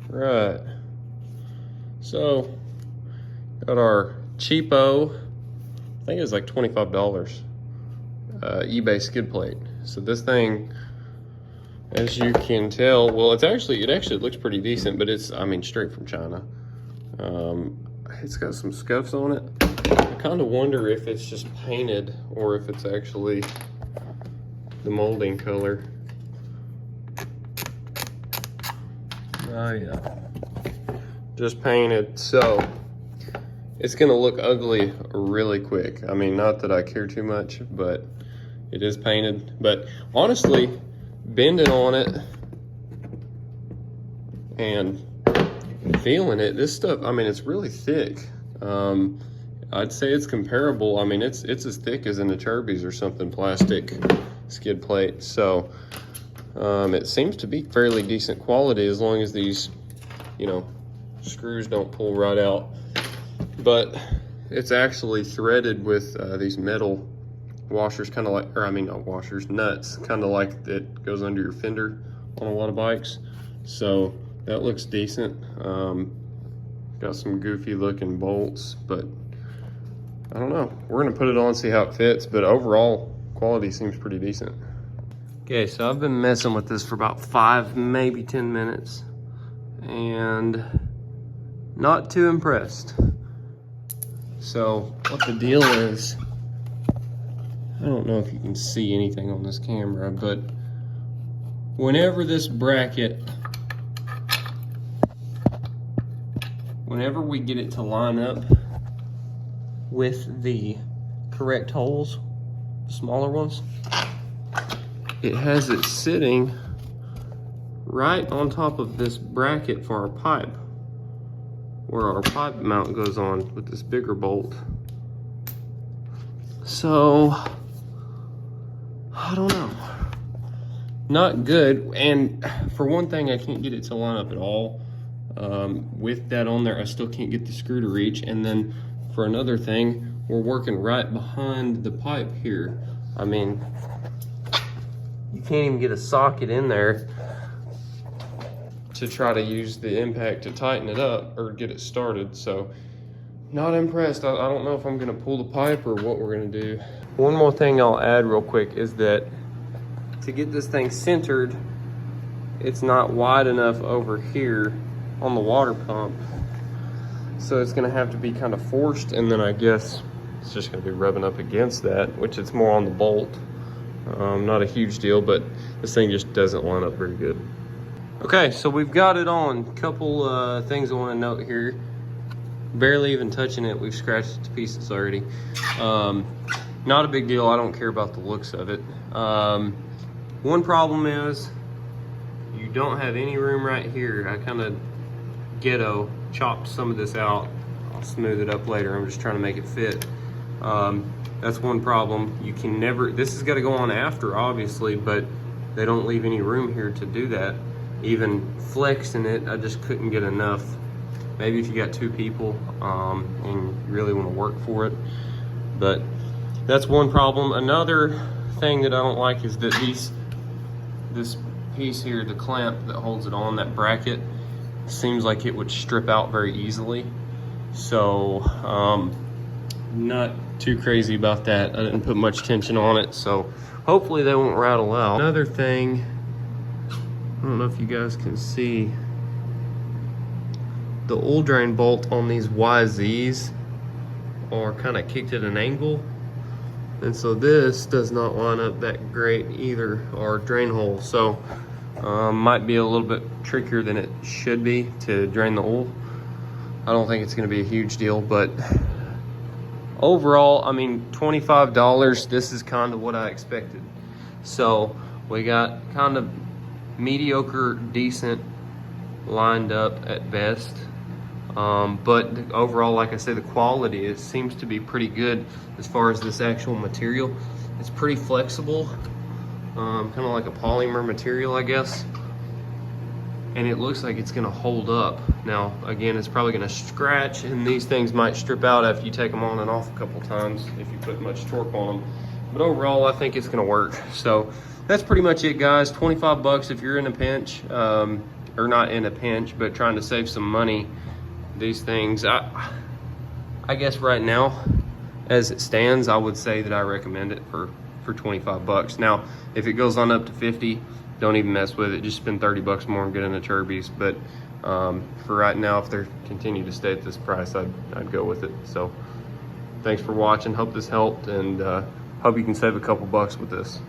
Right. So, got our cheapo, I think it was like $25, eBay skid plate. So this thing, as you can tell, well, it actually looks pretty decent, but it's, I mean, straight from China. It's got some scuffs on it. I kind of wonder if it's just painted or if it's actually the molding color. Oh yeah, just painted. So it's gonna look ugly really quick. I mean, not that I care too much, but it is painted. But honestly, bending on it and feeling it, this stuff, I mean, it's really thick. I'd say it's comparable. I mean, it's as thick as an Acerbis or something, plastic skid plate. So it seems to be fairly decent quality as long as these, you know, screws don't pull right out. But it's actually threaded with these metal washers, kind of like, or I mean not washers, nuts, kind of like that goes under your fender on a lot of bikes. So that looks decent. Got some goofy looking bolts, but I don't know. We're gonna put it on, see how it fits, but overall quality seems pretty decent. Okay, so I've been messing with this for about 5, maybe 10 minutes, and not too impressed. So what the deal is, I don't know if you can see anything on this camera, but whenever this bracket, whenever we get it to line up with the correct holes, the smaller ones, it has it sitting right on top of this bracket for our pipe, where our pipe mount goes on with this bigger bolt. So I don't know, not good. And for one thing, I can't get it to line up at all. With that on there, I still can't get the screw to reach. And then for another thing, we're working right behind the pipe here. I mean, you can't even get a socket in there to try to use the impact to tighten it up or get it started. So not impressed. I don't know if I'm gonna pull the pipe or what we're gonna do. One more thing I'll add real quick is that to get this thing centered, it's not wide enough over here on the water pump. So it's gonna have to be kind of forced, and then I guess it's just gonna be rubbing up against that, which it's more on the bolt. Not a huge deal, but this thing just doesn't line up very good. Okay, so we've got it on. Couple things I want to note here. Barely even touching it, we've scratched it to pieces already. Not a big deal. I don't care about the looks of it. One problem is you don't have any room right here. I kind of ghetto chopped some of this out. I'll smooth it up later. I'm just trying to make it fit. That's one problem. You can never, this has got to go on after, obviously, but they don't leave any room here to do that. Even flexing it, I just couldn't get enough. Maybe if you got 2 people and you really want to work for it. But that's one problem. Another thing that I don't like is that this piece here, the clamp that holds it on, that bracket, seems like it would strip out very easily. So not too crazy about that. I didn't put much tension on it, so hopefully they won't rattle out. Another thing, I don't know if you guys can see, the oil drain bolt on these Yz's are kind of kicked at an angle, and so this does not line up that great either, our drain hole. So might be a little bit trickier than it should be to drain the oil. I don't think it's going to be a huge deal, but overall, I mean, $25, this is kind of what I expected. So we got kind of mediocre, decent lined up at best. But overall, like I say, the quality, it seems to be pretty good as far as this actual material. It's pretty flexible, kind of like a polymer material, I guess. And it looks like it's gonna hold up. Now, again, it's probably gonna scratch, and these things might strip out after you take them on and off a couple times if you put much torque on them. But overall, I think it's gonna work. So that's pretty much it, guys. 25 bucks if you're in a pinch, or not in a pinch, but trying to save some money. These things, I guess right now, as it stands, I would say that I recommend it for 25 bucks. Now, if it goes on up to 50, don't even mess with it. Just spend 30 bucks more and get in a Turbis. But for right now, if they continue to stay at this price, I'd go with it. So thanks for watching. Hope this helped, and hope you can save a couple bucks with this.